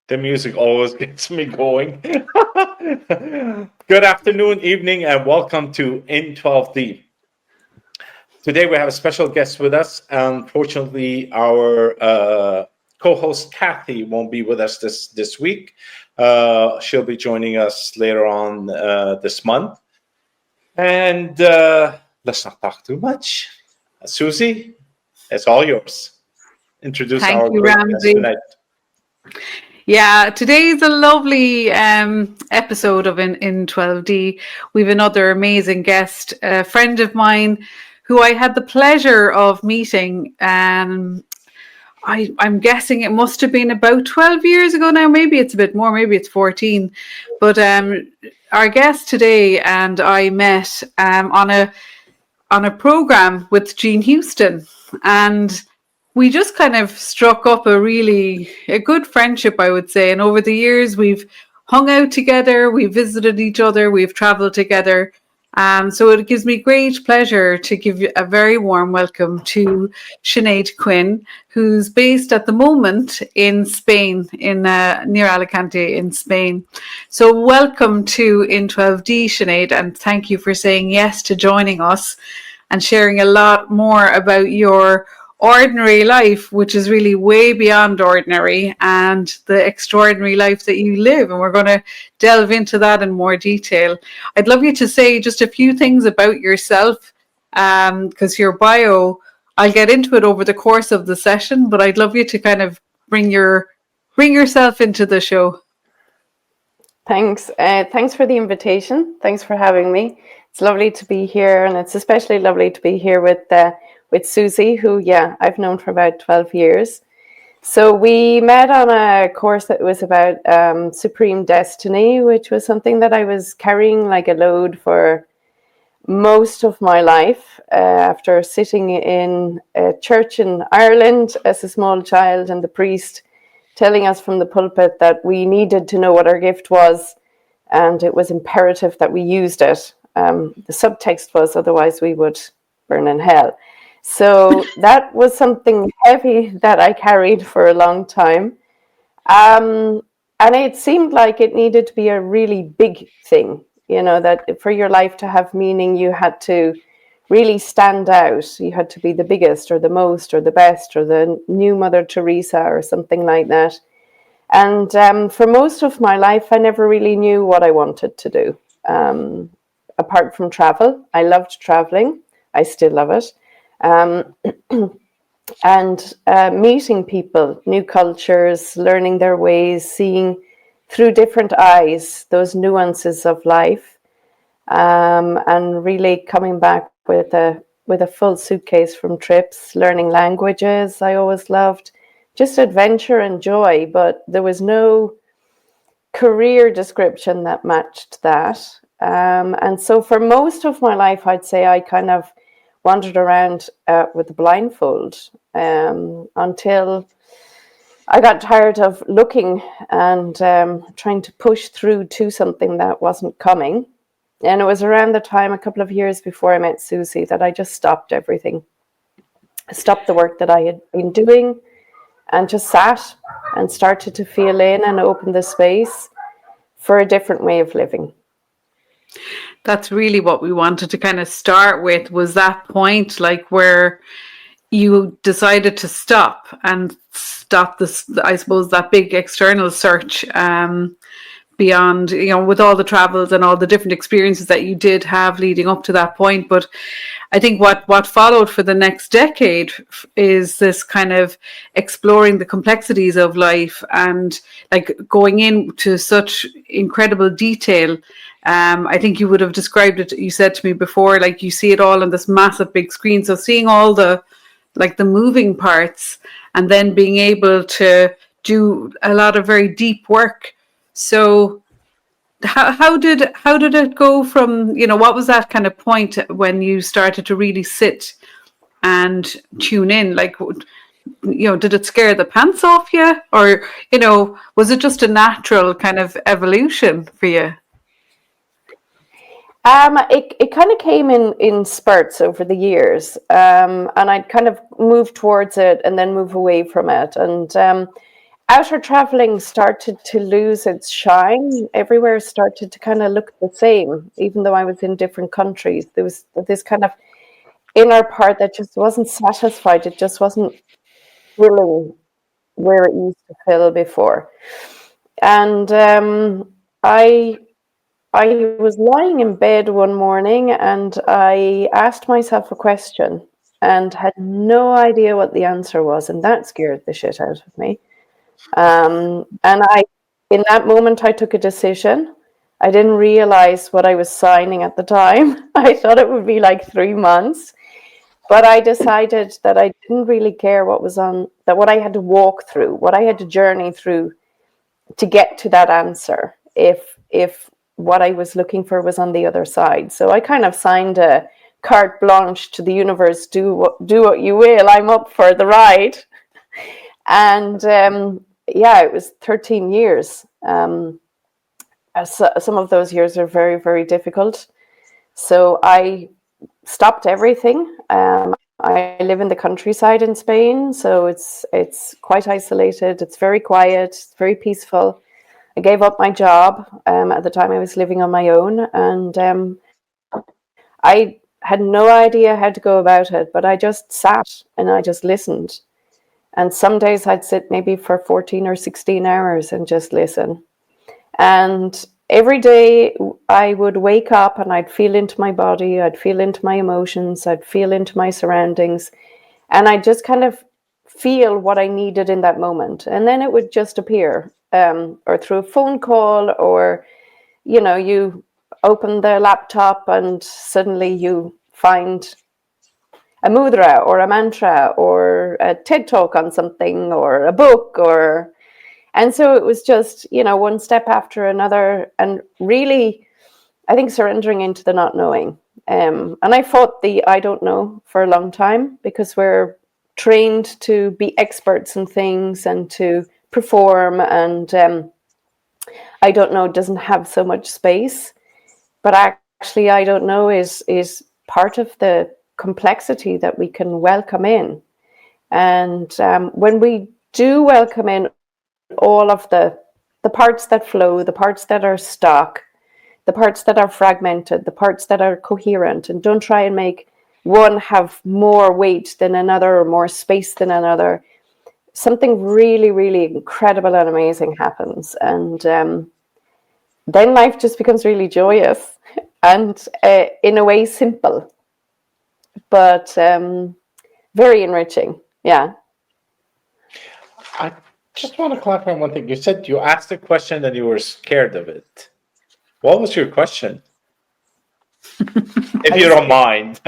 The music always gets me going. Good afternoon, evening, and welcome to In 12D. Today we have a special guest with us. Unfortunately, our co-host Kathy won't be with us this week. She'll be joining us later on this month. And let's not talk too much. Susie, it's all yours. Introduce Thank our you, great guest Ramsey. tonight. Yeah, today's a lovely episode of In 12D. We've another amazing guest, a friend of mine who I had the pleasure of meeting. I'm guessing it must have been about 12 years ago now. Maybe it's a bit more, maybe it's 14. But our guest today and I met on a program with Jean Houston, and we just kind of struck up a good friendship, I would say. And over the years, we've hung out together, we've visited each other, we've traveled together. So it gives me great pleasure to give you a very warm welcome to Sinead Quinn, who's based at the moment in Spain, in near Alicante in Spain. So welcome to In 12D, Sinead, and thank you for saying yes to joining us and sharing a lot more about your ordinary life, which is really way beyond ordinary, and the extraordinary life that you live. And we're going to delve into that in more detail. I'd love you to say just a few things about yourself, because your bio, I'll get into it over the course of the session, but I'd love you to kind of bring yourself into the show. Thanks. Thanks for the invitation. Thanks for having me. It's lovely to be here, and it's especially lovely to be here with Susie, who, I've known for about 12 years. So we met on a course that was about Supreme Destiny, which was something that I was carrying like a load for most of my life, after sitting in a church in Ireland as a small child, and the priest telling us from the pulpit that we needed to know what our gift was, and it was imperative that we used it. The subtext was, otherwise we would burn in hell. So that was something heavy that I carried for a long time. And it seemed like it needed to be a really big thing, that for your life to have meaning, you had to really stand out. You had to be the biggest or the most or the best or the new Mother Teresa or something like that. And for most of my life, I never really knew what I wanted to do. Apart from travel, I loved traveling. I still love it. And meeting people, new cultures, learning their ways, seeing through different eyes those nuances of life, and really coming back with a full suitcase from trips, learning languages I always loved, just adventure and joy. But there was no career description that matched that. And so for most of my life, I'd say I kind of wandered around with a blindfold, until I got tired of looking and trying to push through to something that wasn't coming. And it was around the time, a couple of years before I met Susie, that I just stopped everything. I stopped the work that I had been doing and just sat and started to feel in and open the space for a different way of living. That's really what we wanted to kind of start with, was that point, like where you decided to stop this, I suppose, that big external search, beyond, with all the travels and all the different experiences that you did have leading up to that point. But I think what followed for the next decade is this kind of exploring the complexities of life, and like going into such incredible detail. I think you would have described it, you said to me before, like you see it all on this massive big screen. So seeing all the moving parts, and then being able to do a lot of very deep work. So how did it go from, what was that kind of point when you started to really sit and tune in? Like, did it scare the pants off you, or, was it just a natural kind of evolution for you? It kind of came in spurts over the years, and I'd kind of move towards it and then move away from it. And outer traveling started to lose its shine. Everywhere started to kind of look the same, even though I was in different countries. There was this kind of inner part that just wasn't satisfied. It just wasn't filling where it used to fill before. And I was lying in bed one morning and I asked myself a question and had no idea what the answer was, and that scared the shit out of me. And in that moment, I took a decision. I didn't realize what I was signing at the time. I thought it would be like 3 months, but I decided that I didn't really care what I had to walk through, what I had to journey through to get to that answer. If what I was looking for was on the other side, so I kind of signed a carte blanche to the universe. Do what you will. I'm up for the ride. And yeah, it was 13 years. Some of those years are very, very difficult. So I stopped everything. I live in the countryside in Spain, so it's quite isolated. It's very quiet. It's very peaceful. I gave up my job. At the time, I was living on my own, and I had no idea how to go about it. But I just sat and I just listened. And some days I'd sit maybe for 14 or 16 hours and just listen. And every day I would wake up and I'd feel into my body, I'd feel into my emotions, I'd feel into my surroundings, and I'd just kind of feel what I needed in that moment. And then it would just appear, or through a phone call, or, you open the laptop and suddenly you find a mudra or a mantra or a TED talk on something or a book, and so it was just, one step after another, and really, I think, surrendering into the not knowing. And I fought the I don't know for a long time, because we're trained to be experts in things and to perform, and I don't know doesn't have so much space. But actually, I don't know is part of the complexity that we can welcome in. And when we do welcome in all of the parts that flow, the parts that are stuck, the parts that are fragmented, the parts that are coherent, and don't try and make one have more weight than another or more space than another, something really, really incredible and amazing happens. And then life just becomes really joyous and in a way simple, but very enriching. Yeah. I just want to clarify one thing. You said you asked a question and you were scared of it. What was your question? If you don't mind.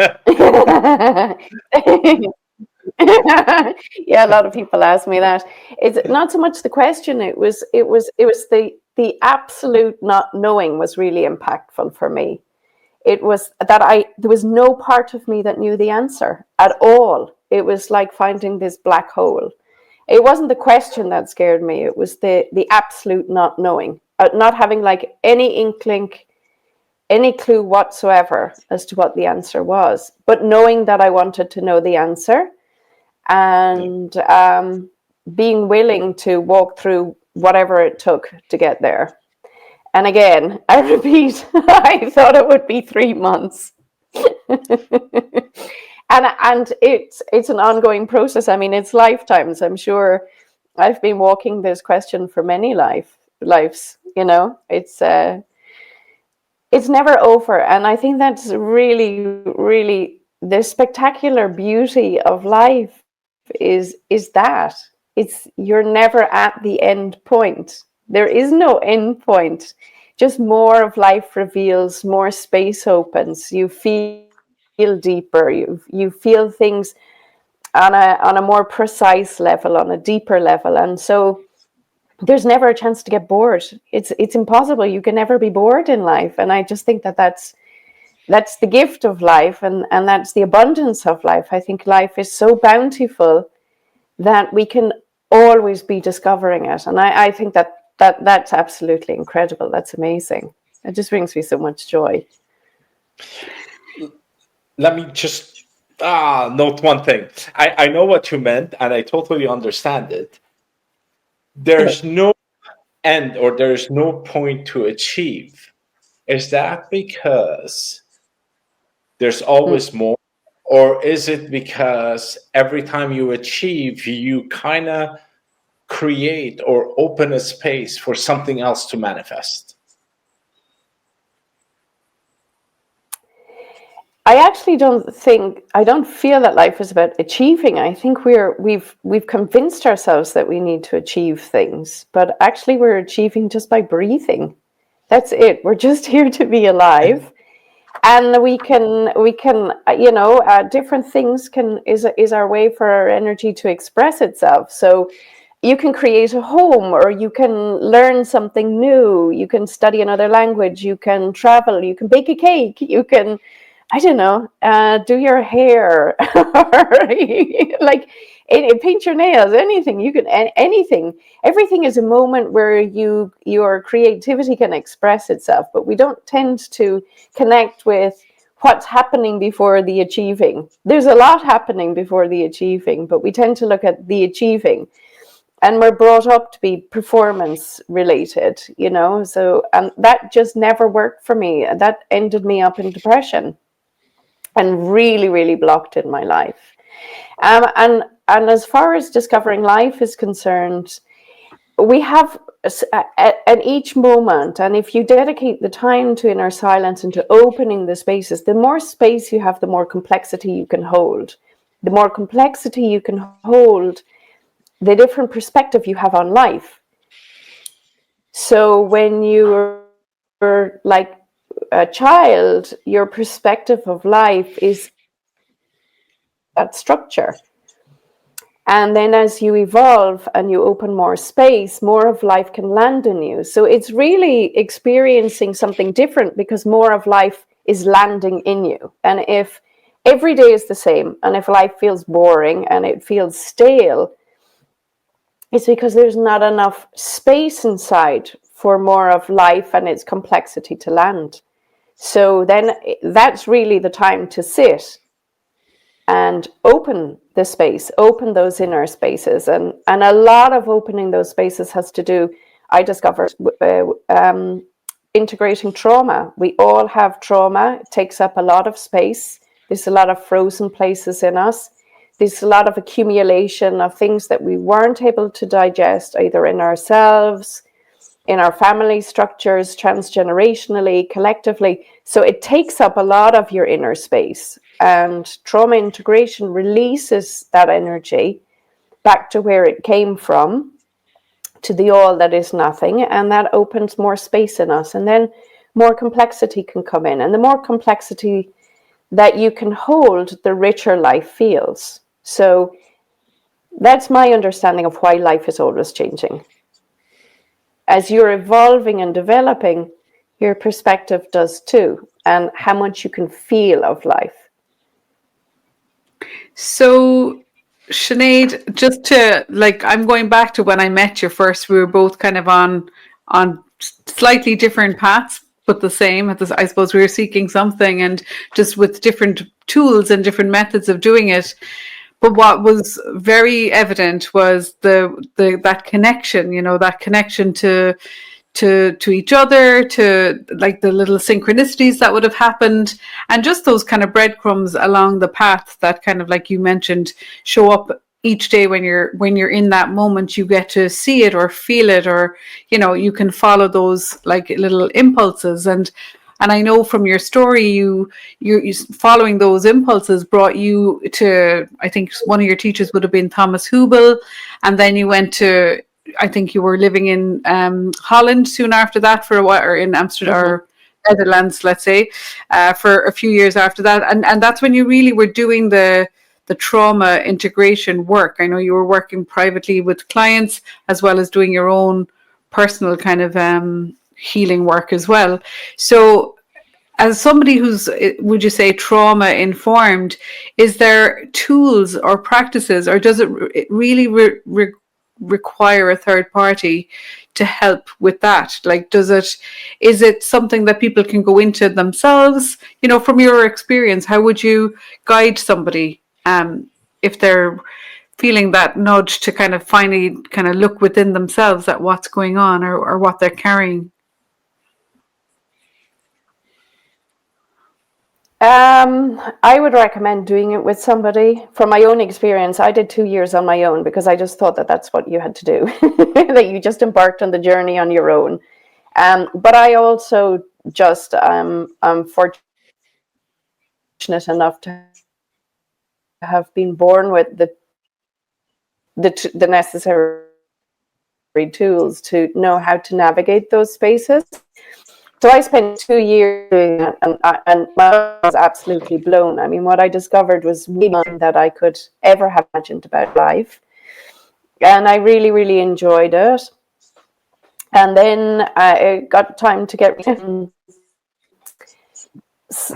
Yeah, a lot of people ask me that. It's not so much the question. It was the absolute not knowing was really impactful for me. It was that there was no part of me that knew the answer at all. It was like finding this black hole. It wasn't the question that scared me. It was the absolute not knowing, not having like any inkling, any clue whatsoever as to what the answer was, but knowing that I wanted to know the answer, and being willing to walk through whatever it took to get there. And again, I repeat, I thought it would be 3 months. and it's an ongoing process. I mean, it's lifetimes. I'm sure I've been walking this question for many lives. It's never over, and I think that's really, really the spectacular beauty of life. Is that you're never at the end point. There is no end point. Just more of life reveals, more space opens. You feel deeper. You feel things on a more precise level, on a deeper level, and so there's never a chance to get bored. It's impossible. You can never be bored in life, and I just think that's the gift of life, and that's the abundance of life. I think life is so bountiful that we can always be discovering it, and I think that's absolutely incredible. That's amazing. It just brings me so much joy. Let me just note one thing. I know what you meant, and I totally understand it. there's no end or there's no point to achieve. Is that because there's always more? Or is it because every time you achieve, you kind of create or open a space for something else to manifest? I actually I don't feel that life is about achieving. I think we've convinced ourselves that we need to achieve things, but actually we're achieving just by breathing. That's it. We're just here to be alive. And we can different things is our way for our energy to express itself. So you can create a home, or you can learn something new, you can study another language, you can travel, you can bake a cake, you can, I don't know, do your hair, or like paint your nails, anything. You can, anything. Everything is a moment where your creativity can express itself, but we don't tend to connect with what's happening before the achieving. There's a lot happening before the achieving, but we tend to look at the achieving. And we're brought up to be performance related, so that just never worked for me. That ended me up in depression and really, really blocked in my life. And as far as discovering life is concerned, we have at each moment, and if you dedicate the time to inner silence and to opening the spaces, the more space you have, the more complexity you can hold. The more complexity you can hold, the different perspective you have on life. So when you're like a child, your perspective of life is that structure. And then as you evolve and you open more space, more of life can land in you. So it's really experiencing something different because more of life is landing in you. And if every day is the same, and if life feels boring and it feels stale, it's because there's not enough space inside for more of life and its complexity to land. So then that's really the time to sit and open the space, open those inner spaces. And a lot of opening those spaces has to do, I discovered, integrating trauma. We all have trauma. It takes up a lot of space. There's a lot of frozen places in us. There's a lot of accumulation of things that we weren't able to digest, either in ourselves, in our family structures, transgenerationally, collectively. So it takes up a lot of your inner space. And trauma integration releases that energy back to where it came from, to the all that is nothing. And that opens more space in us. And then more complexity can come in. And the more complexity that you can hold, the richer life feels. So that's my understanding of why life is always changing. As you're evolving and developing, your perspective does too, and how much you can feel of life. So, Sinead, just to I'm going back to when I met you first. We were both kind of on slightly different paths, but the same. I suppose we were seeking something, and just with different tools and different methods of doing it. But what was very evident was that connection. That connection to each other, to like the little synchronicities that would have happened, and just those kind of breadcrumbs along the path that kind of, like you mentioned, show up each day when you're in that moment. You get to see it or feel it, or you can follow those like little impulses. And I know from your story, you following those impulses brought you to, I think one of your teachers would have been Thomas Hubel, and then you went to, I think you were living in Holland soon after that for a while, or in Amsterdam, or Netherlands, let's say, for a few years after that. And that's when you really were doing the trauma integration work. I know you were working privately with clients as well as doing your own personal kind of healing work as well. So as somebody who's, would you say, trauma informed, is there tools or practices, or does it really require a third party to help with that? Like, is it something that people can go into themselves? From your experience, how would you guide somebody if they're feeling that nudge to kind of finally kind of look within themselves at what's going on, or what they're carrying? I would recommend doing it with somebody. From my own experience, I did 2 years on my own because I just thought that that's what you had to do, that you just embarked on the journey on your own. But I also just I'm fortunate enough to have been born with the necessary tools to know how to navigate those spaces. So I spent 2 years doing that, and I was absolutely blown. I mean, what I discovered was more that I could ever have imagined about life, and I really, really enjoyed it. And then I got time to get.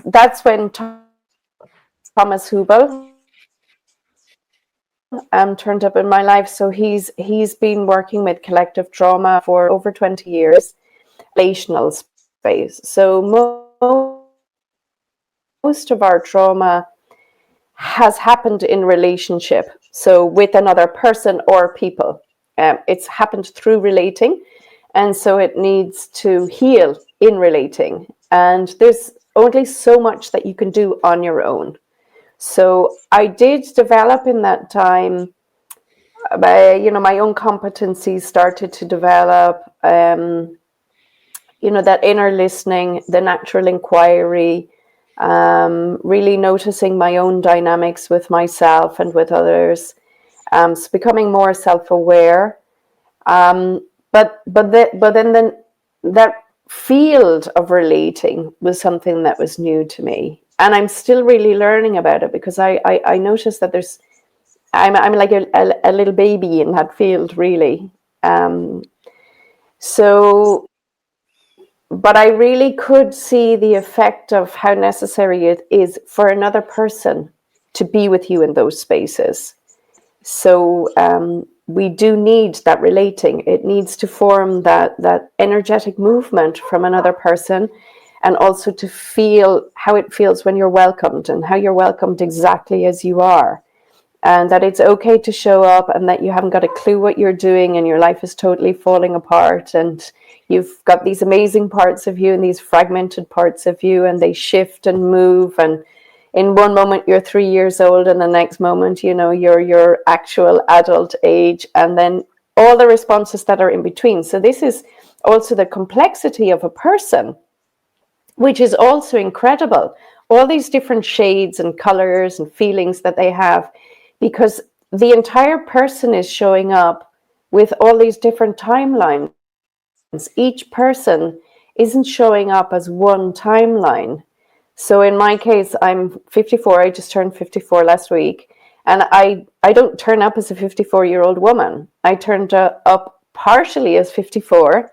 That's when Thomas Hubel turned up in my life. So he's been working with collective trauma for over 20 years, relational space. So most of our trauma has happened in relationship, so with another person or people. It's happened through relating, and so it needs to heal in relating. And there's only so much that you can do on your own. So I did develop in that time, my own competencies started to develop, that inner listening, the natural inquiry, really noticing my own dynamics with myself and with others, so becoming more self-aware. But then that field of relating was something that was new to me, and I'm still really learning about it, because I noticed that I'm like a little baby in that field, really. But I really could see the effect of how necessary it is for another person to be with you in those spaces. So we do need that relating. It needs to form that energetic movement from another person, and also to feel how it feels when you're welcomed, and how you're welcomed exactly as you are. And that it's okay to show up, and that you haven't got a clue what you're doing, and your life is totally falling apart, and you've got these amazing parts of you and these fragmented parts of you, and they shift and move. And in one moment you're 3 years old, and the next moment, you're your actual adult age, and then all the responses that are in between. So this is also the complexity of a person, which is also incredible. All these different shades and colors and feelings that they have, because the entire person is showing up with all these different timelines. Each person isn't showing up as one timeline. So in my case, I'm 54. I just turned 54 last week. And I don't turn up as a 54-year-old woman. I turned up partially as 54,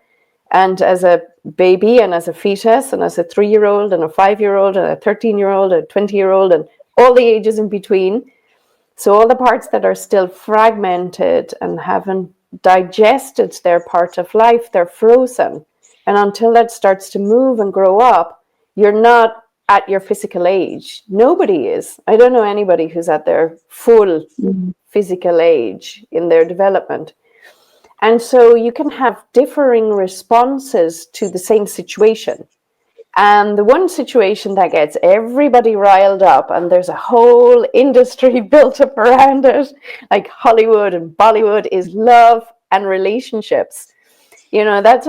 and as a baby, and as a fetus, and as a 3-year-old, and a 5-year-old, and a 13-year-old, and a 20-year-old, and all the ages in between. So all the parts that are still fragmented and haven't digested their part of life, they're frozen. And until that starts to move and grow up, you're not at your physical age. Nobody is. I don't know anybody who's at their full physical age in their development. And so you can have differing responses to the same situation. And the one situation that gets everybody riled up, and there's a whole industry built up around it, like Hollywood and Bollywood, is love and relationships. That's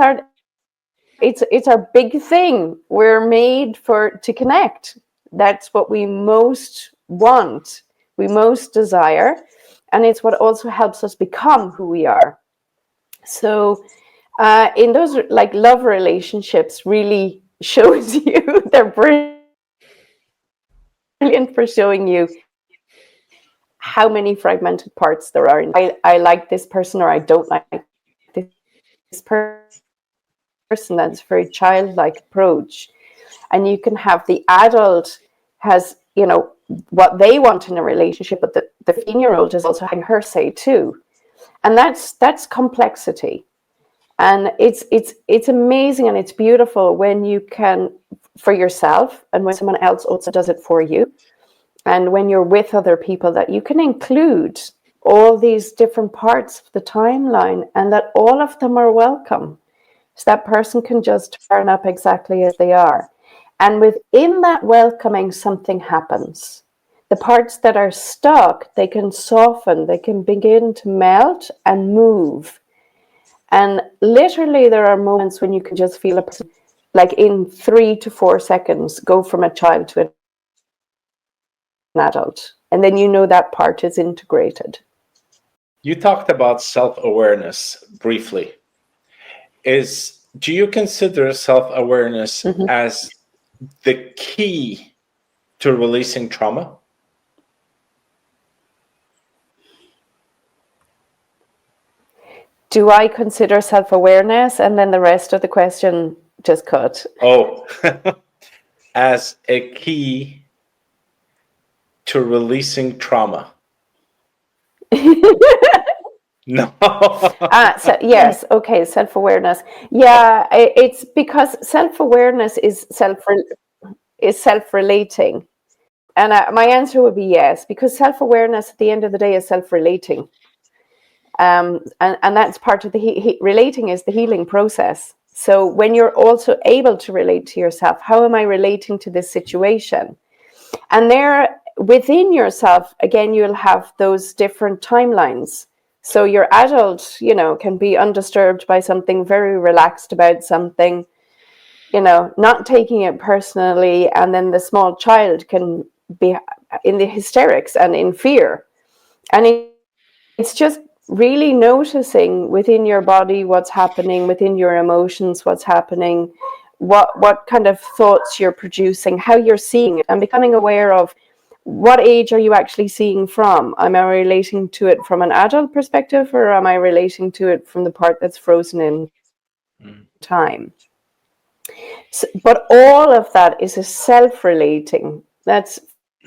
it's our big thing. We're made to connect. That's what we most want, we most desire, and it's what also helps us become who we are. So in those, like, love relationships really shows you, they're brilliant for showing you how many fragmented parts there are. I like this person, or I don't like this person. That's a very childlike approach. And you can have the adult has, what they want in a relationship, but the 15-year-old is also having her say too. And that's complexity. And it's amazing, and it's beautiful when you can, for yourself, and when someone else also does it for you, and when you're with other people, that you can include all these different parts of the timeline, and that all of them are welcome. So that person can just turn up exactly as they are. And within that welcoming, something happens. The parts that are stuck, they can soften, they can begin to melt and move. And literally, there are moments when you can just feel a person, like in 3 to 4 seconds, go from a child to an adult. And then you know that part is integrated. You talked about self-awareness briefly. Do you consider self-awareness as the key to releasing trauma? Do I consider self-awareness? And then the rest of the question just cut. Oh, as a key to releasing trauma. No. So, yes, okay, self-awareness. Yeah, it's because self-awareness is self-relating. And my answer would be yes, because self-awareness at the end of the day is self-relating. And that's part of the relating is the healing process. So when you're also able to relate to yourself, how am I relating to this situation? And there within yourself, again, you'll have those different timelines. So your adult, can be undisturbed by something, very relaxed about something, not taking it personally. And then the small child can be in the hysterics and in fear. And it's just really noticing within your body what's happening, within your emotions, what's happening, what kind of thoughts you're producing, how you're seeing it, and becoming aware of what age are you actually seeing from. Am I relating to it from an adult perspective, or am I relating to it from the part that's frozen in time? So, but all of that is a self-relating. That's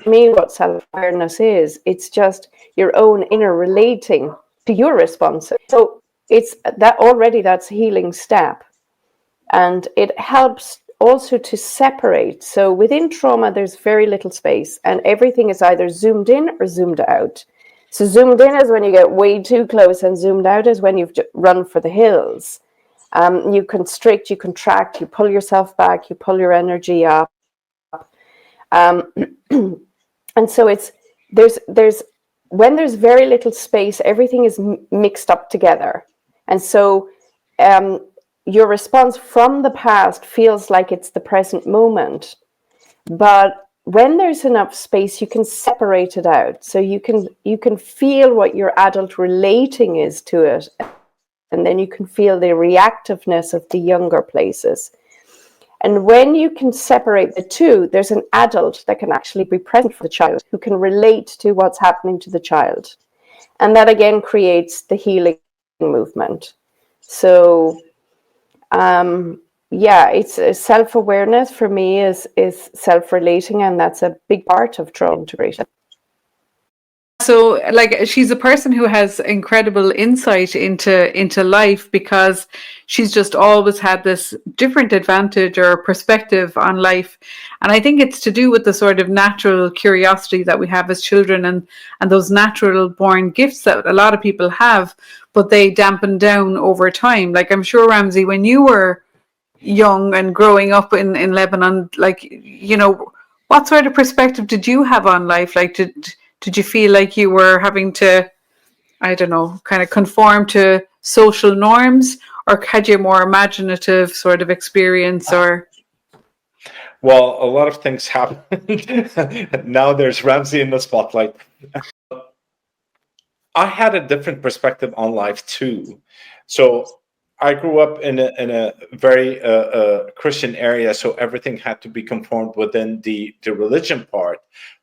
for me what self-awareness is. It's just your own inner relating to your response. So it's that already, that's a healing step. And it helps also to separate. So within trauma, there's very little space, and everything is either zoomed in or zoomed out. So zoomed in is when you get way too close, and zoomed out is when you've run for the hills. You constrict, you contract, you pull yourself back, you pull your energy up. And so there's when there's very little space, everything is mixed up together. And so your response from the past feels like it's the present moment. But when there's enough space, you can separate it out. So you can feel what your adult relating is to it. And then you can feel the reactiveness of the younger places. And when you can separate the two, there's an adult that can actually be present for the child, who can relate to what's happening to the child. And that again creates the healing movement. So, it's self-awareness for me is self-relating, and that's a big part of trauma integration. So, like, she's a person who has incredible insight into life, because she's just always had this different advantage or perspective on life. And I think it's to do with the sort of natural curiosity that we have as children, and those natural born gifts that a lot of people have, but they dampen down over time. Like, I'm sure, Ramsey, when you were young and growing up in Lebanon, like, what sort of perspective did you have on life? Like, did you feel like you were having to, I don't know, kind of conform to social norms, or had you a more imaginative sort of experience? Or Well, a lot of things happened. Now there's Ramsey in the spotlight. I had a different perspective on life too. So I grew up in a very Christian area, so everything had to be conformed within the religion part.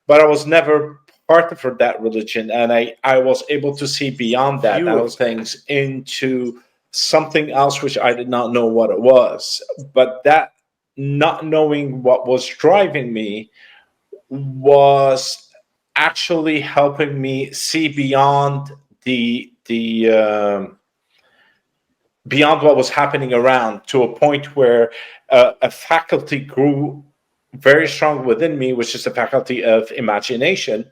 But I was never part of that religion, and I was able to see beyond that those things into something else, which I did not know what it was. But that not knowing what was driving me was actually helping me see beyond the beyond what was happening around, to a point where a faculty grew very strong within me, which is the faculty of imagination.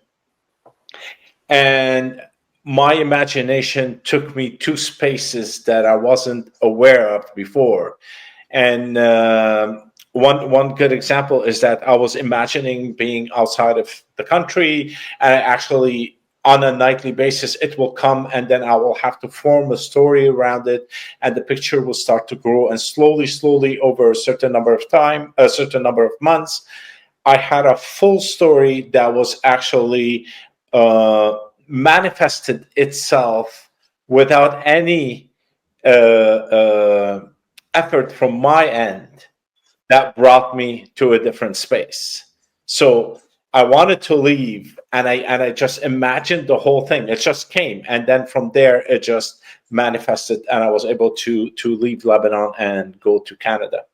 And my imagination took me to spaces that I wasn't aware of before. And one good example is that I was imagining being outside of the country, and actually on a nightly basis it will come, and then I will have to form a story around it, and the picture will start to grow, and slowly over a certain number of time, a certain number of months, I had a full story that was actually manifested itself without any effort from my end, that brought me to a different space. So I wanted to leave, and I just imagined the whole thing. It just came, and then from there it just manifested, and I was able to leave Lebanon and go to Canada.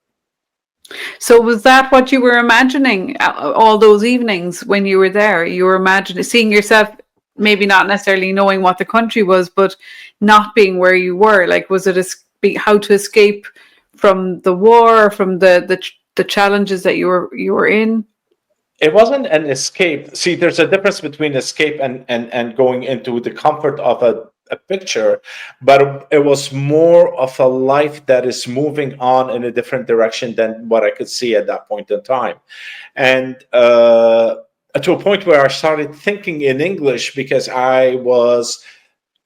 So was that what you were imagining all those evenings when you were there? You were imagining seeing yourself, maybe not necessarily knowing what the country was, but not being where you were. Like, was it how to escape from the war, from the challenges that you were in? It wasn't an escape. See, there's a difference between escape and going into the comfort of a picture, but it was more of a life that is moving on in a different direction than what I could see at that point in time. And to a point where I started thinking in English, because I was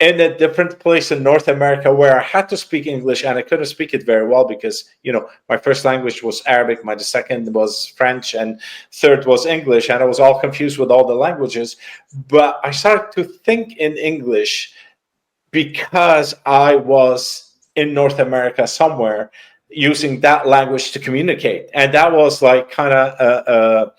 in a different place in North America where I had to speak English, and I couldn't speak it very well because, my first language was Arabic, my second was French, and third was English, and I was all confused with all the languages. But I started to think in English because I was in North America somewhere using that language to communicate. And that was like kind of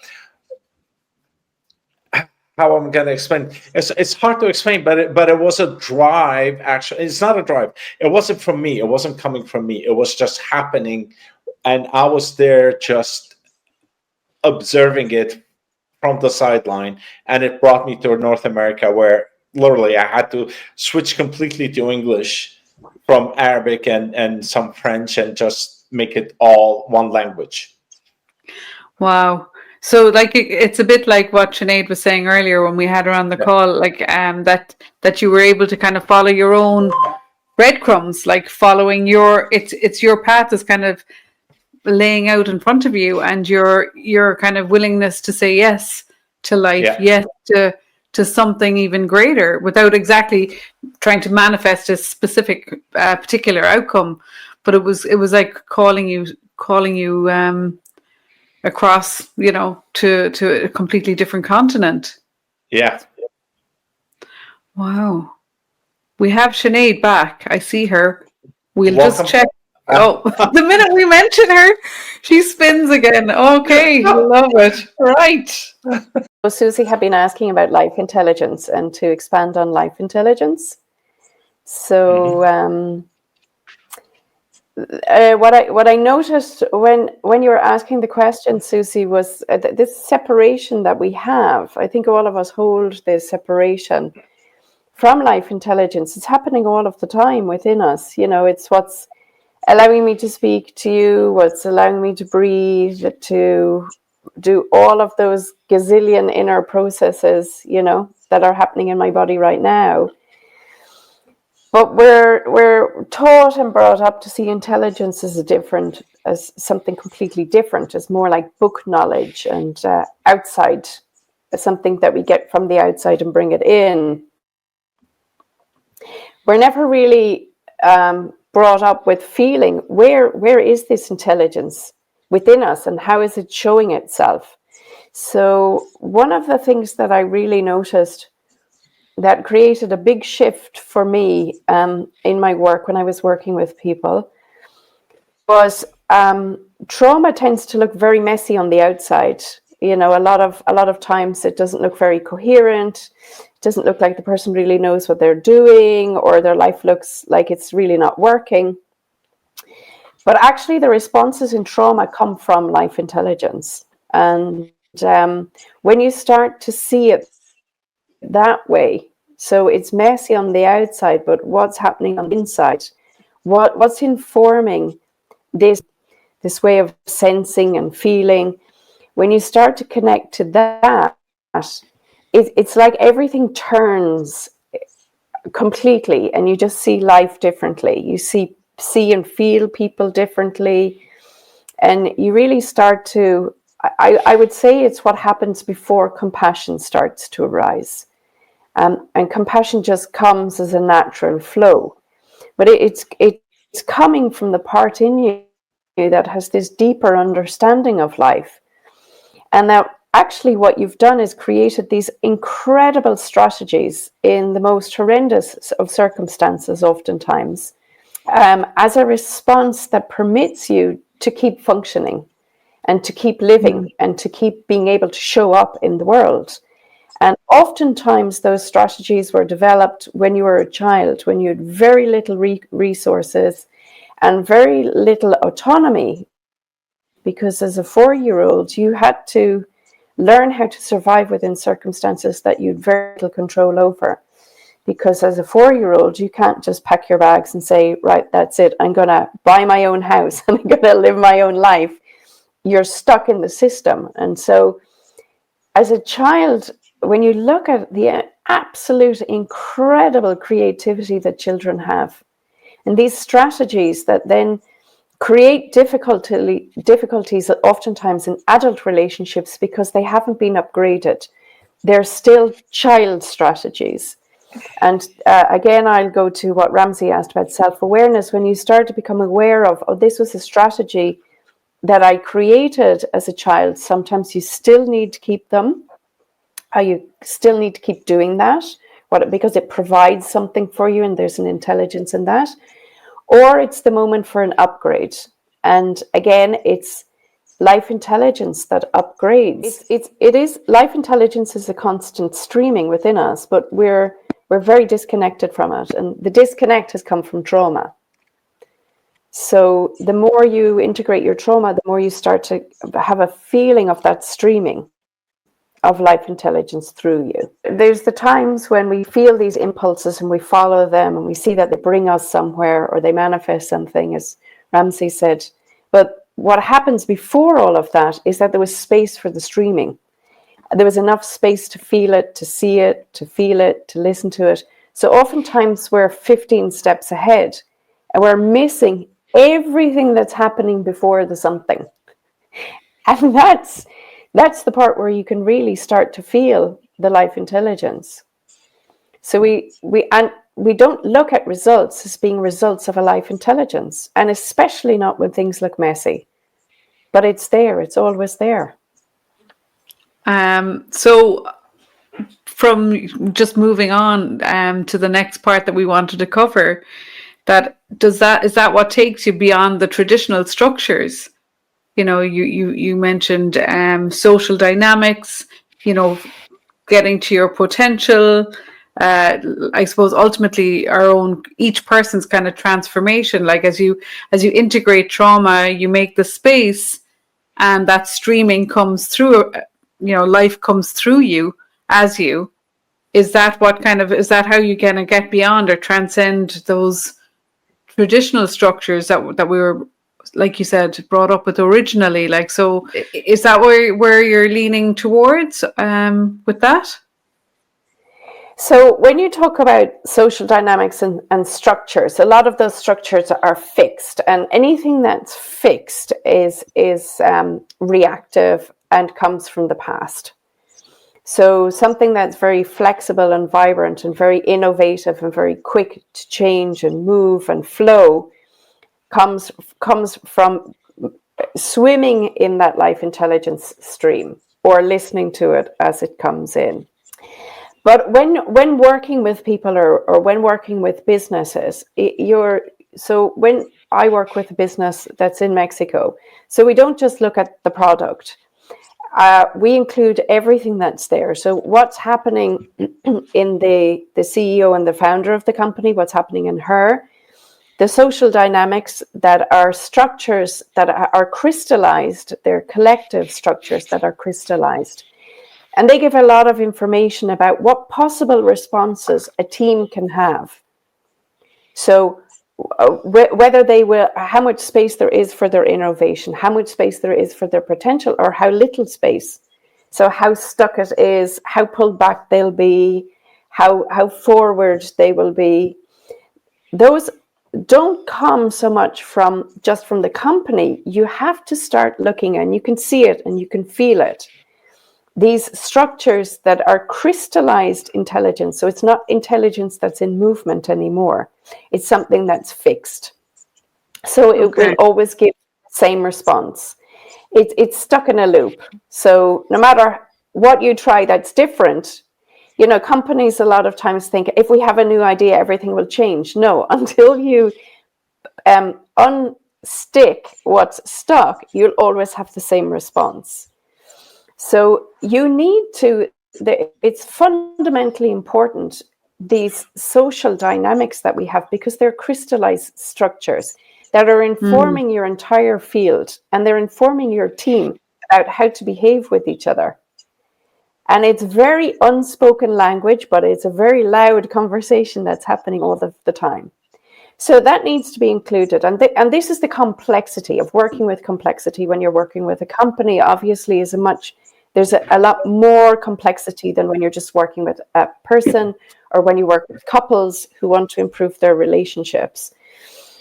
how I'm going to explain. It's hard to explain, but it was a drive. Actually, it's not a drive. It wasn't from me. It wasn't coming from me. It was just happening, and I was there just observing it from the sideline. And it brought me to North America, where literally I had to switch completely to English from Arabic and some French, and just make it all one language. Wow. So like it's a bit like what Sinead was saying earlier when we had her on the call, like that you were able to kind of follow your own breadcrumbs, like following it's your path is kind of laying out in front of you, and your kind of willingness to say yes to life, yes to something even greater, without exactly trying to manifest a specific particular outcome. But it was like calling you across, to a completely different continent. Yeah. Wow. We have Sinead back. I see her. We'll Welcome. just check. Oh, the minute we mention her, she spins again. Okay, love it. Right. So Susie had been asking about life intelligence and to expand on life intelligence. So what I noticed when you were asking the question, Susie, was this separation that we have. I think all of us hold this separation from life intelligence. It's happening all of the time within us. It's what's allowing me to speak to you, what's allowing me to breathe, to do all of those gazillion inner processes, that are happening in my body right now. But we're taught and brought up to see intelligence as something completely different, as more like book knowledge and outside, as something that we get from the outside and bring it in. We're never really brought up with feeling where is this intelligence within us, and how is it showing itself? So one of the things that I really noticed that created a big shift for me in my work when I was working with people was trauma tends to look very messy on the outside. A lot of times it doesn't look very coherent. It doesn't look like the person really knows what they're doing, or their life looks like it's really not working. But actually the responses in trauma come from life intelligence. And when you start to see it that way, so it's messy on the outside, but what's happening on the inside, what's informing this way of sensing and feeling, when you start to connect to that, it's like everything turns completely, and you just see life differently. You see and feel people differently, and you really start to, I would say it's what happens before compassion starts to arise. And compassion just comes as a natural flow. But it's coming from the part in you that has this deeper understanding of life. And now, actually, what you've done is created these incredible strategies in the most horrendous of circumstances, oftentimes, as a response that permits you to keep functioning and to keep living and to keep being able to show up in the world. And oftentimes those strategies were developed when you were a child, when you had very little resources and very little autonomy, because as a 4-year-old, you had to learn how to survive within circumstances that you had very little control over. Because as a 4-year-old, you can't just pack your bags and say, right, that's it, I'm going to buy my own house and I'm going to live my own life. You're stuck in the system. And so as a child, when you look at the absolute incredible creativity that children have, and these strategies that then create difficulties oftentimes in adult relationships because they haven't been upgraded. They're still child strategies. And again, I'll go to what Ramsey asked about self-awareness. When you start to become aware of, oh, this was a strategy that I created as a child, sometimes you still need to keep them. You still need to keep doing that because it provides something for you and there's an intelligence in that. Or it's the moment for an upgrade. And again, it's life intelligence that upgrades. It is life intelligence is a constant streaming within us, but we're very disconnected from it. And the disconnect has come from trauma. So the more you integrate your trauma, the more you start to have a feeling of that streaming of life intelligence through you. There's the times when we feel these impulses and we follow them and we see that they bring us somewhere or they manifest something, as Ramsey said. But what happens before all of that is that there was space for the streaming. There was enough space to feel it, to see it, to feel it, to listen to it. So oftentimes we're 15 steps ahead and we're missing everything that's happening before the something. And that's the part where you can really start to feel the life intelligence. So we don't look at results as being results of a life intelligence, and especially not when things look messy. But it's there, it's always there. So from just moving on to the next part that we wanted to cover, is that what takes you beyond the traditional structures? You know, you mentioned social dynamics, you know, getting to your potential. I suppose ultimately each person's kind of transformation, like as you integrate trauma, you make the space and that streaming comes through, you know, life comes through you as you. Is that how you kind of get beyond or transcend those traditional structures that we were, like you said, brought up with originally? Like, so is that where you're leaning towards with that? So when you talk about social dynamics and structures, a lot of those structures are fixed, and anything that's fixed is reactive and comes from the past. So something that's very flexible and vibrant and very innovative and very quick to change and move and flow comes from swimming in that life intelligence stream or listening to it as it comes in. But when working with people or when working with businesses, when I work with a business that's in Mexico, so we don't just look at the product. We include everything that's there. So what's happening in the CEO and the founder of the company, what's happening in her, the social dynamics that are structures that are crystallized, they're collective structures that are crystallized. And they give a lot of information about what possible responses a team can have. So whether they will, how much space there is for their innovation, how much space there is for their potential, or how little space. So how stuck it is, how pulled back they'll be, how forward they will be. Those don't come so much from just from the company. You have to start looking, and you can see it and you can feel it. These structures that are crystallized intelligence. So it's not intelligence that's in movement anymore. It's something that's fixed. So it will always give the same response. It's stuck in a loop. So no matter what you try that's different, you know, companies a lot of times think if we have a new idea, everything will change. No, until you unstick what's stuck, you'll always have the same response. So you need to, it's fundamentally important, these social dynamics that we have, because they're crystallized structures that are informing your entire field, and they're informing your team about how to behave with each other. And it's very unspoken language, but it's a very loud conversation that's happening all the time. So that needs to be included. And this is the complexity of working with complexity. When you're working with a company, obviously, there's a lot more complexity than when you're just working with a person, or when you work with couples who want to improve their relationships.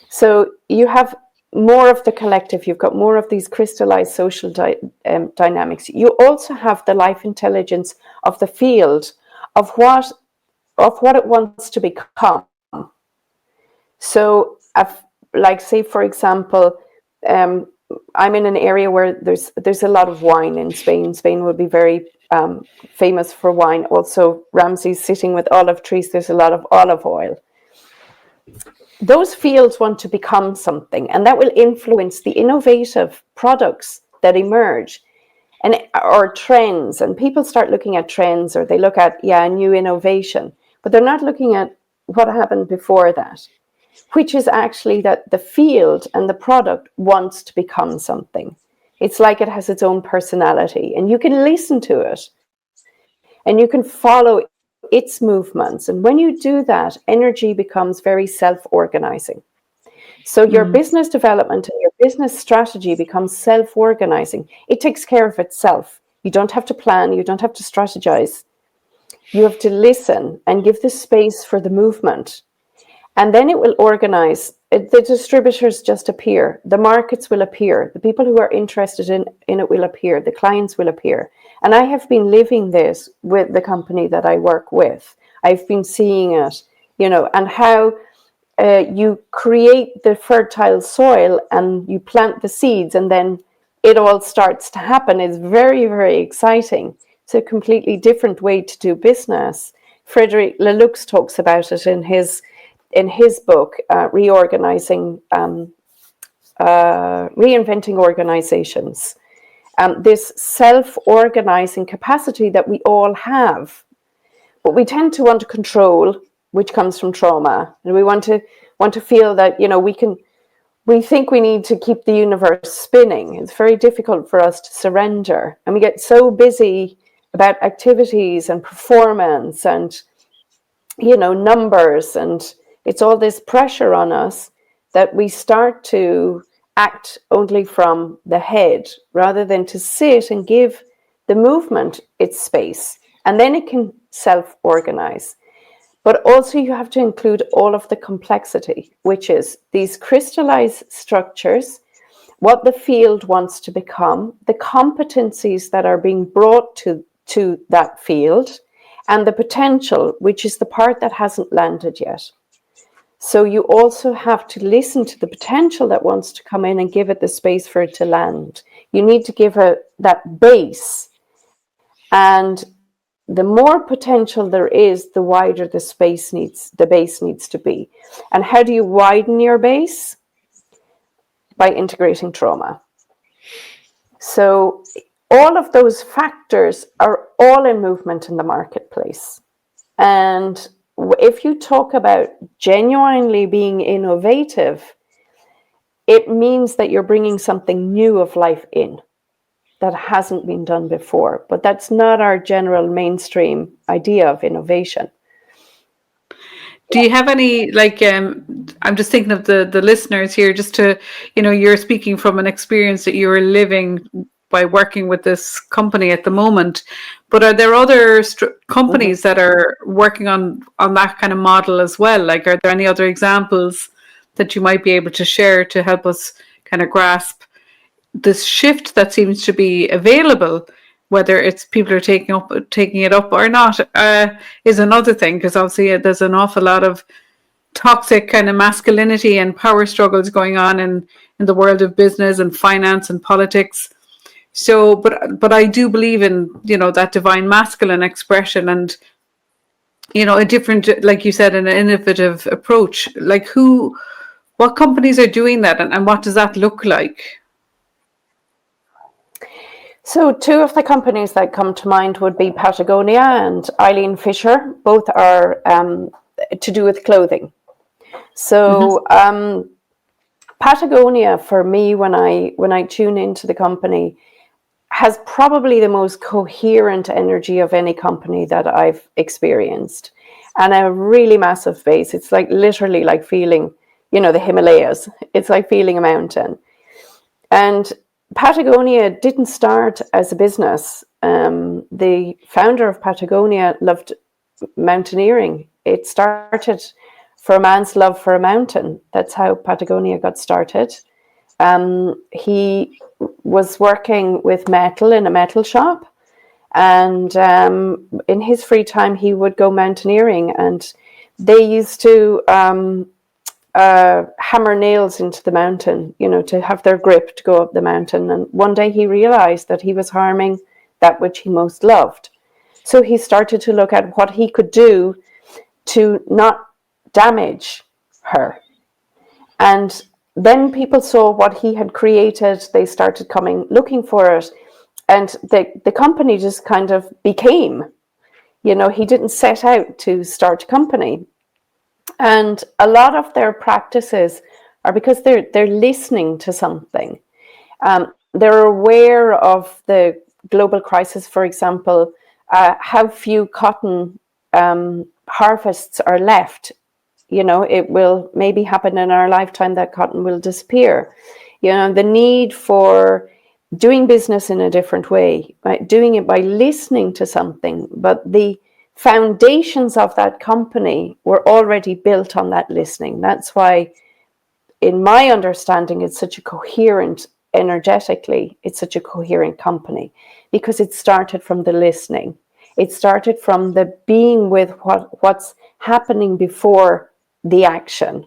So you have more of the collective, you've got more of these crystallized social dynamics. You also have the life intelligence of the field, of what it wants to become. So, like, say, for example, I'm in an area where there's a lot of wine in Spain. Spain would be very famous for wine. Also, Ramsey's sitting with olive trees. There's a lot of olive oil. Those fields want to become something, and that will influence the innovative products that emerge, or trends. And people start looking at trends, or they look at, new innovation, but they're not looking at what happened before that, which is actually that the field and the product wants to become something. It's like it has its own personality, and you can listen to it, and you can follow its movements. And when you do that, energy becomes very self-organizing. So your business development and your business strategy becomes self-organizing. It takes care of itself. You don't have to plan. You don't have to strategize. You have to listen and give the space for the movement. And then it will organize. The distributors just appear. The markets will appear. The people who are interested in it will appear. The clients will appear. And I have been living this with the company that I work with. I've been seeing it, and how you create the fertile soil and you plant the seeds, and then it all starts to happen. It's very, very exciting. It's a completely different way to do business. Frederic Laloux talks about it in his book, Reinventing Organizations. This self-organizing capacity that we all have, but we tend to want to control, which comes from trauma, and we want to feel that we think we need to keep the universe spinning. It's very difficult for us to surrender, and we get so busy about activities and performance and numbers, and it's all this pressure on us that we start to act only from the head, rather than to sit and give the movement its space, and then it can self-organize. But also you have to include all of the complexity, which is these crystallized structures, what the field wants to become, the competencies that are being brought to that field, and the potential, which is the part that hasn't landed yet. So you also have to listen to the potential that wants to come in and give it the space for it to land. You need to give that base. And the more potential there is, the wider the base needs to be. And how do you widen your base? By integrating trauma. So all of those factors are all in movement in the marketplace. And if you talk about genuinely being innovative, it means that you're bringing something new of life in that hasn't been done before. But that's not our general mainstream idea of innovation. Do you have any, I'm just thinking of the listeners here, just to, you're speaking from an experience that you were living by working with this company at the moment. But are there other companies that are working on that kind of model as well? Like, are there any other examples that you might be able to share to help us kind of grasp this shift that seems to be available? Whether it's people are taking it up or not is another thing, because obviously there's an awful lot of toxic kind of masculinity and power struggles going on in the world of business and finance and politics. So, but I do believe in, that divine masculine expression and, a different, like you said, an innovative approach. Like what companies are doing that, and what does that look like? So 2 of the companies that come to mind would be Patagonia and Eileen Fisher. Both are to do with clothing. So Patagonia, for me, when I tune into the company, has probably the most coherent energy of any company that I've experienced, and a really massive base. It's like literally like feeling, the Himalayas. It's like feeling a mountain. And Patagonia didn't start as a business. The founder of Patagonia loved mountaineering. It started for a man's love for a mountain. That's how Patagonia got started. He was working with metal in a metal shop, and in his free time he would go mountaineering, and they used to hammer nails into the mountain, to have their grip to go up the mountain. And one day he realized that he was harming that which he most loved. So he started to look at what he could do to not damage her. And then people saw what he had created. They started coming looking for it. And the company just kind of became, he didn't set out to start a company. And a lot of their practices are because they're listening to something. They're aware of the global crisis, for example, how few cotton harvests are left. It will maybe happen in our lifetime that cotton will disappear. The need for doing business in a different way, right? Doing it by listening to something, but the foundations of that company were already built on that listening. That's why, in my understanding, it's such a coherent, energetically, it's such a coherent company, because it started from the listening. It started from the being with what's happening before the action,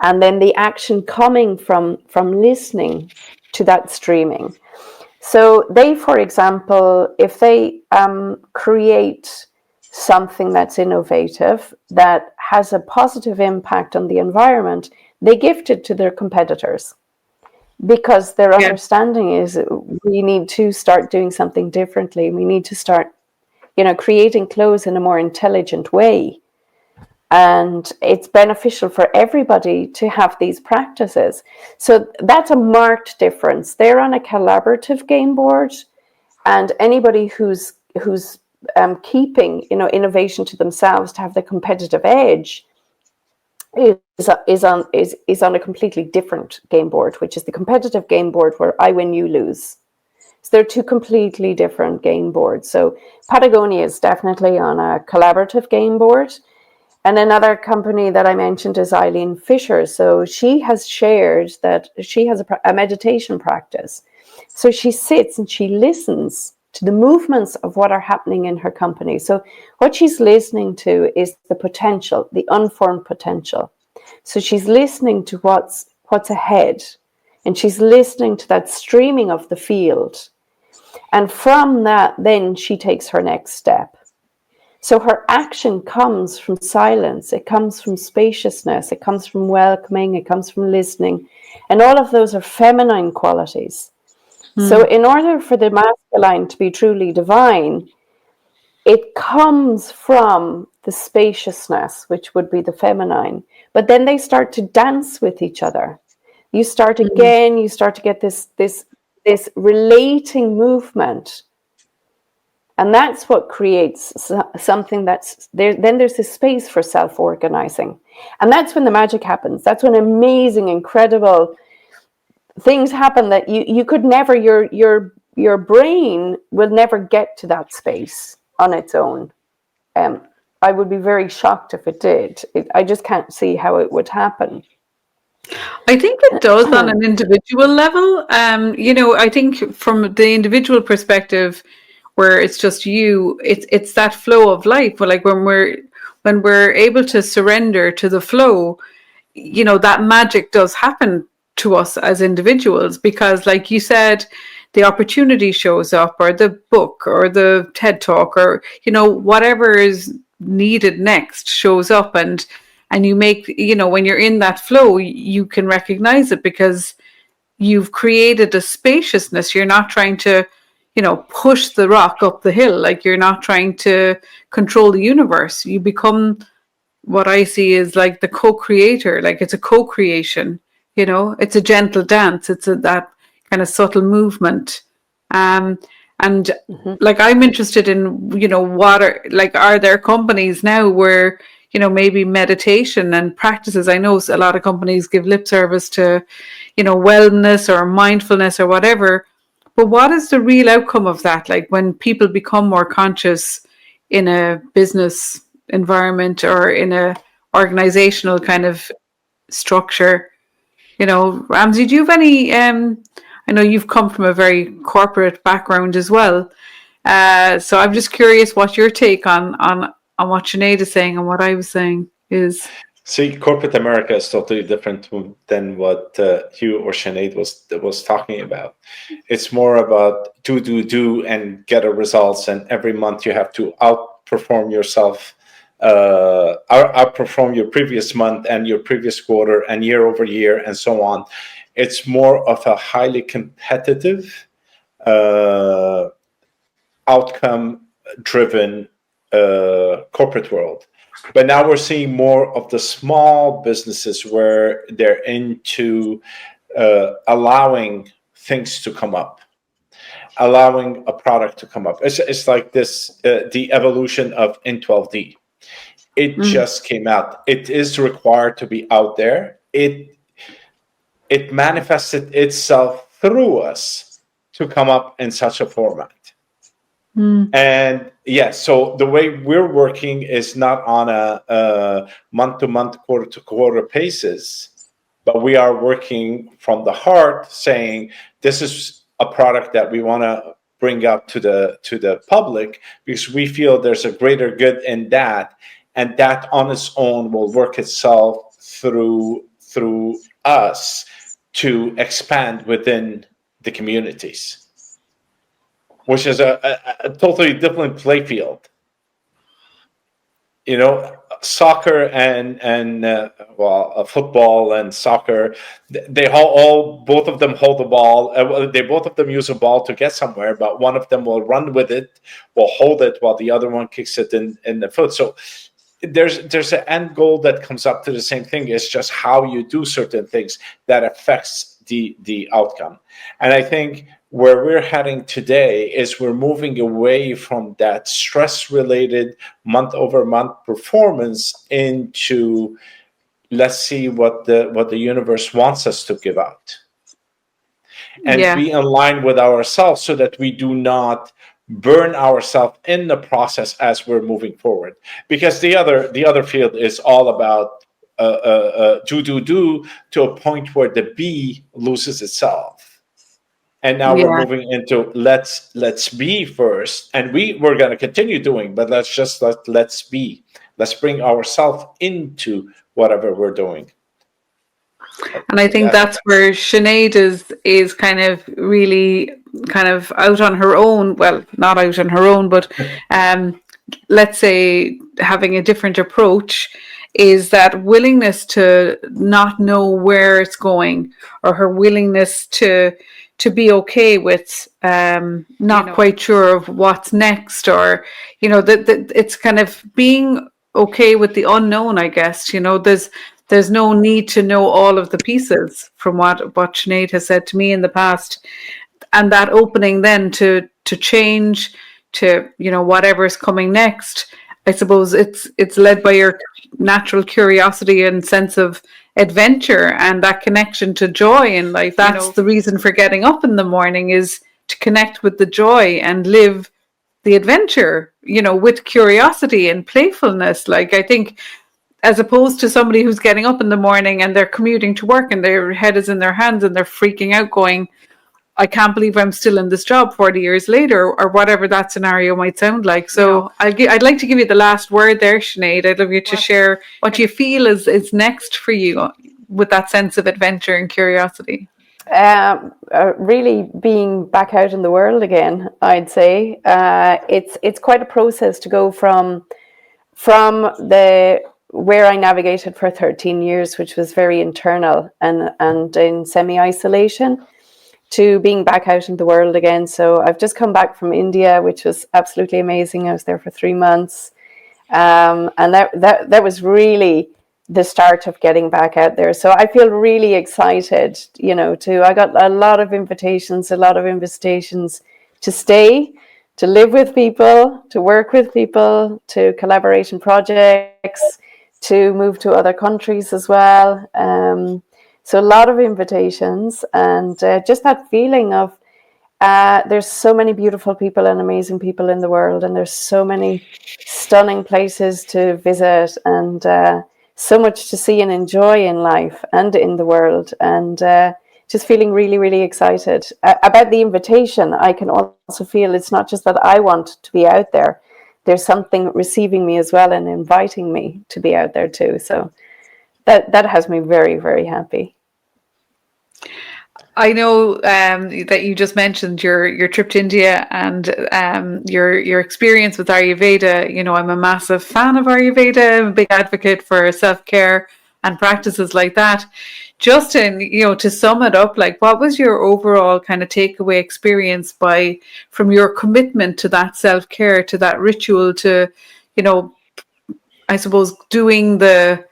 and then the action coming from listening to that streaming. So they, for example, if they create something that's innovative, that has a positive impact on the environment, they gift it to their competitors, because their understanding is we need to start doing something differently. We need to start, creating clothes in a more intelligent way. And it's beneficial for everybody to have these practices. So that's a marked difference. They're on a collaborative game board, and anybody who's keeping innovation to themselves to have the competitive edge is on a completely different game board, which is the competitive game board where I win, you lose. So they're 2 completely different game boards. So Patagonia is definitely on a collaborative game board. And another company that I mentioned is Eileen Fisher. So she has shared that she has a meditation practice. So she sits and she listens to the movements of what are happening in her company. So what she's listening to is the potential, the unformed potential. So she's listening to what's ahead, and she's listening to that streaming of the field. And from that, then she takes her next step. So her action comes from silence, it comes from spaciousness, it comes from welcoming, it comes from listening. And all of those are feminine qualities. So in order for the masculine to be truly divine, it comes from the spaciousness, which would be the feminine. But then they start to dance with each other. You start again, you start to get this relating movement. And that's what creates something that's there. Then there's this space for self-organizing. And that's when the magic happens. That's when amazing, incredible things happen that you could never, your your brain will never get to that space on its own. I would be very shocked if it did. I just can't see how it would happen. I think it does on an individual level. I think from the individual perspective, where it's just you, it's that flow of life. But like when we're able to surrender to the flow, that magic does happen to us as individuals, because like you said, the opportunity shows up, or the book, or the TED talk, or whatever is needed next shows up, and you make, when you're in that flow, you can recognize it, because you've created a spaciousness. You're not trying to push the rock up the hill. Like, you're not trying to control the universe. You become, what I see is like the co-creator. Like, it's a co-creation, it's a gentle dance. It's that kind of subtle movement. And like, I'm interested in, are there companies now where, maybe meditation and practices. I know a lot of companies give lip service to, wellness or mindfulness or whatever. But what is the real outcome of that? Like, when people become more conscious in a business environment or in a organizational kind of structure, Ramsey, do you have any, I know you've come from a very corporate background as well. So I'm just curious what your take on what Sinead is saying and what I was saying is. See, corporate America is totally different than what you or Sinead was talking about. It's more about do, and get a results. And every month you have to outperform yourself, outperform your previous month and your previous quarter and year over year and so on. It's more of a highly competitive, outcome-driven corporate world. But now we're seeing more of the small businesses where they're into allowing things to come up, allowing a product to come up. It's like this, the evolution of N12D. It just came out. It is required to be out there. It manifested itself through us to come up in such a format. And so the way we're working is not on a month-to-month, quarter-to-quarter basis, but we are working from the heart, saying this is a product that we want to bring up to the public, because we feel there's a greater good in that, and that on its own will work itself through us to expand within the communities, which is a totally different play field. Soccer and football and soccer, they both of them hold the ball. They both of them use a ball to get somewhere, but one of them will run with it, will hold it, while the other one kicks it in the foot. So there's an end goal that comes up to the same thing. It's just how you do certain things that affects the outcome. And I think where we're heading today is we're moving away from that stress-related month-over-month performance into, let's see what the universe wants us to give out, and be in line with ourselves, so that we do not burn ourselves in the process as we're moving forward. Because the other field is all about do to a point where the be loses itself. And now we're moving into let's be first, and we're going to continue doing, but let's be. Let's bring ourselves into whatever we're doing. And I think that's where Sinead is kind of really kind of out on her own. Well, not out on her own, but let's say having a different approach, is that willingness to not know where it's going, or her willingness to be okay with not quite sure of what's next, or it's kind of being okay with the unknown, I guess. There's no need to know all of the pieces, from what Sinead has said to me in the past, and that opening then to change, to whatever is coming next. I suppose it's led by your natural curiosity and sense of adventure, and that connection to joy in life. That's the reason for getting up in the morning, is to connect with the joy and live the adventure, with curiosity and playfulness. Like, I think, as opposed to somebody who's getting up in the morning and they're commuting to work and their head is in their hands and they're freaking out going, I can't believe I'm still in this job 40 years later, or whatever that scenario might sound like. So I'd like to give you the last word there, Sinead. I'd love you to share what you feel is next for you with that sense of adventure and curiosity. Really being back out in the world again, I'd say. It's quite a process to go from the where I navigated for 13 years, which was very internal and in semi-isolation, to being back out in the world again. So I've just come back from India, which was absolutely amazing. I was there for 3 months. And that was really the start of getting back out there. So I feel really excited, I got a lot of invitations to stay, to live with people, to work with people, to collaboration projects, to move to other countries as well. So a lot of invitations, and just that feeling of there's so many beautiful people and amazing people in the world, and there's so many stunning places to visit, and so much to see and enjoy in life and in the world, and just feeling really, really excited about the invitation. I can also feel it's not just that I want to be out there. There's something receiving me as well and inviting me to be out there too. So that has me very, very happy. I know that you just mentioned your trip to India and your experience with Ayurveda. I'm a massive fan of Ayurveda. I'm a big advocate for self-care and practices like that. Justin, to sum it up, like, what was your overall kind of takeaway experience from your commitment to that self-care, to that ritual, to, I suppose, doing the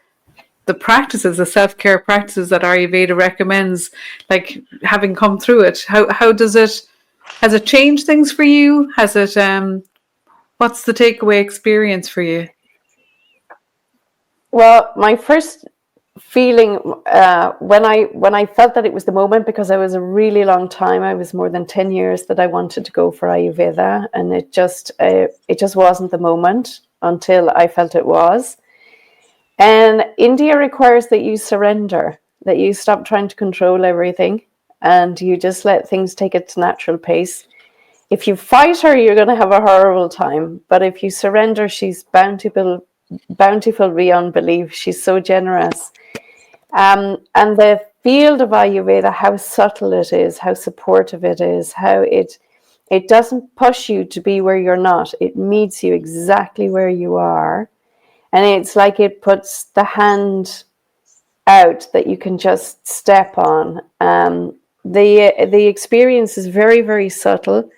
practices, the self-care practices that Ayurveda recommends, like, having come through it, how has it changed things for you? Has it, what's the takeaway experience for you? Well, my first feeling when I felt that it was the moment, because I was a really long time, I was more than 10 years that I wanted to go for Ayurveda, and it just wasn't the moment until I felt it was. And India requires that you surrender, that you stop trying to control everything, and you just let things take its natural pace. If you fight her, you're going to have a horrible time. But if you surrender, she's bountiful beyond belief. She's so generous. And the field of Ayurveda, how subtle it is, how supportive it is, how it doesn't push you to be where you're not. It meets you exactly where you are. And it's like it puts the hand out that you can just step on. The experience is very, very subtle.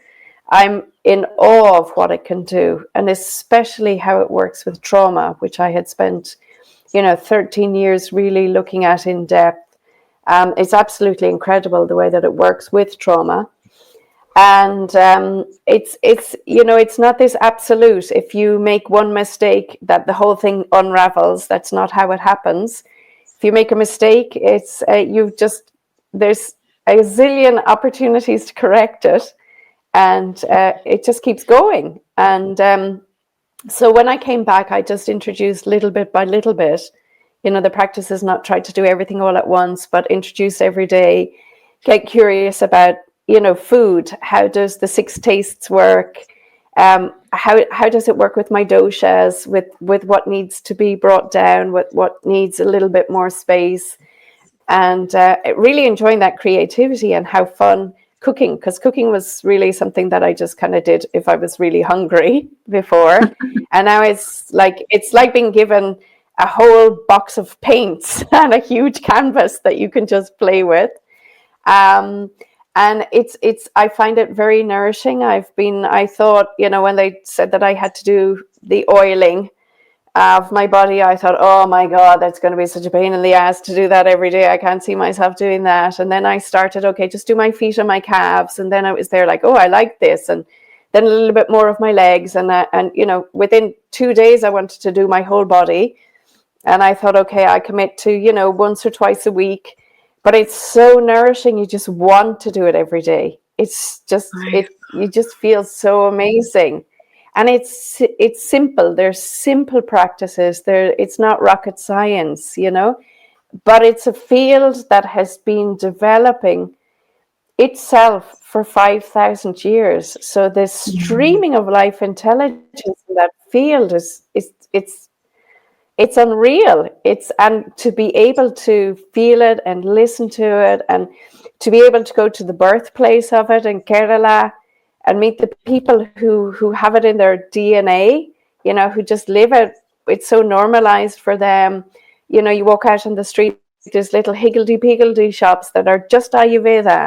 I'm in awe of what it can do, and especially how it works with trauma, which I had spent, 13 years really looking at in depth. It's absolutely incredible the way that it works with trauma. And it's not this absolute. If you make one mistake, that the whole thing unravels. That's not how it happens. If you make a mistake, it's there's a zillion opportunities to correct it, and it just keeps going. And so when I came back, I just introduced little bit by little bit. The practice is not try to do everything all at once, but introduce every day. Get curious about food. How does the 6 tastes work? How does it work with my doshas, with what needs to be brought down, what needs a little bit more space, and really enjoying that creativity and how fun cooking, because cooking was really something that I just kind of did if I was really hungry before, and now it's like being given a whole box of paints and a huge canvas that you can just play with. And I find it very nourishing. I thought, when they said that I had to do the oiling of my body, I thought, oh my God, that's going to be such a pain in the ass to do that every day. I can't see myself doing that. And then I started, okay, just do my feet and my calves. And then I was there like, oh, I like this. And then a little bit more of my legs. And within 2 days, I wanted to do my whole body. And I thought, okay, I commit to, once or twice a week. But it's so nourishing. You just want to do it every day. It's just Right. you just feel so amazing. And it's simple. There's simple practices. It's not rocket science, but it's a field that has been developing itself for 5,000 years. So the streaming of life intelligence in that field is it's unreal. And to be able to feel it and listen to it, and to be able to go to the birthplace of it in Kerala and meet the people who have it in their DNA, who just live it. It's so normalized for them. You walk out on the street, there's little higgledy-piggledy shops that are just Ayurveda,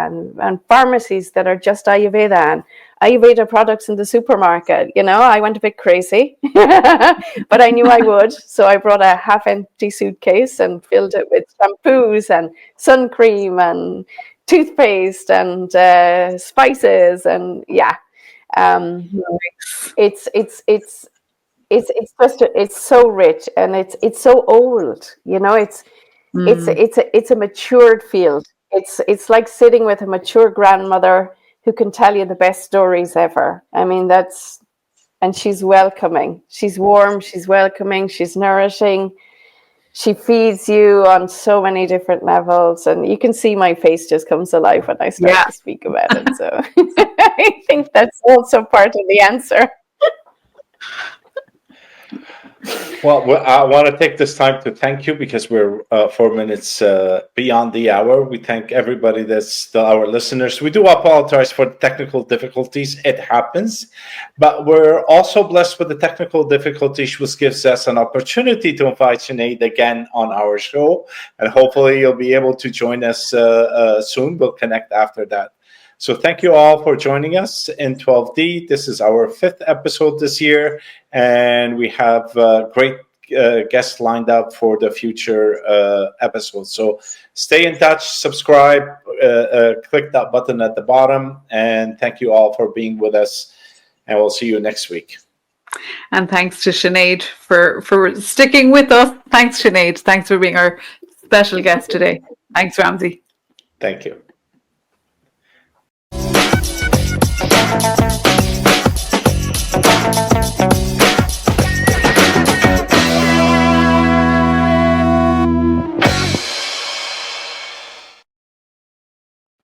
and pharmacies that are just Ayurveda, and Ayurveda products in the supermarket. I went a bit crazy, but I knew I would. So I brought a half-empty suitcase and filled it with shampoos and sun cream and toothpaste and spices, and it's so rich, and it's so old. It's a matured field. It's like sitting with a mature grandmother who can tell you the best stories ever. I mean, and she's welcoming. She's warm, she's welcoming, she's nourishing. She feeds you on so many different levels, and you can see my face just comes alive when I start to speak about it. So I think that's also part of the answer. Well, I want to take this time to thank you, because we're 4 minutes beyond the hour. We thank everybody our listeners. We do apologize for the technical difficulties. It happens, but we're also blessed with the technical difficulties, which gives us an opportunity to invite Sinead again on our show, and hopefully you'll be able to join us soon. We'll connect after that. So thank you all for joining us in 12D. This is our 5th episode this year, and we have great guests lined up for the future episodes. So stay in touch, subscribe, click that button at the bottom, and thank you all for being with us, and we'll see you next week. And thanks to Sinead for sticking with us. Thanks, Sinead. Thanks for being our special guest today. Thanks, Ramsey. Thank you.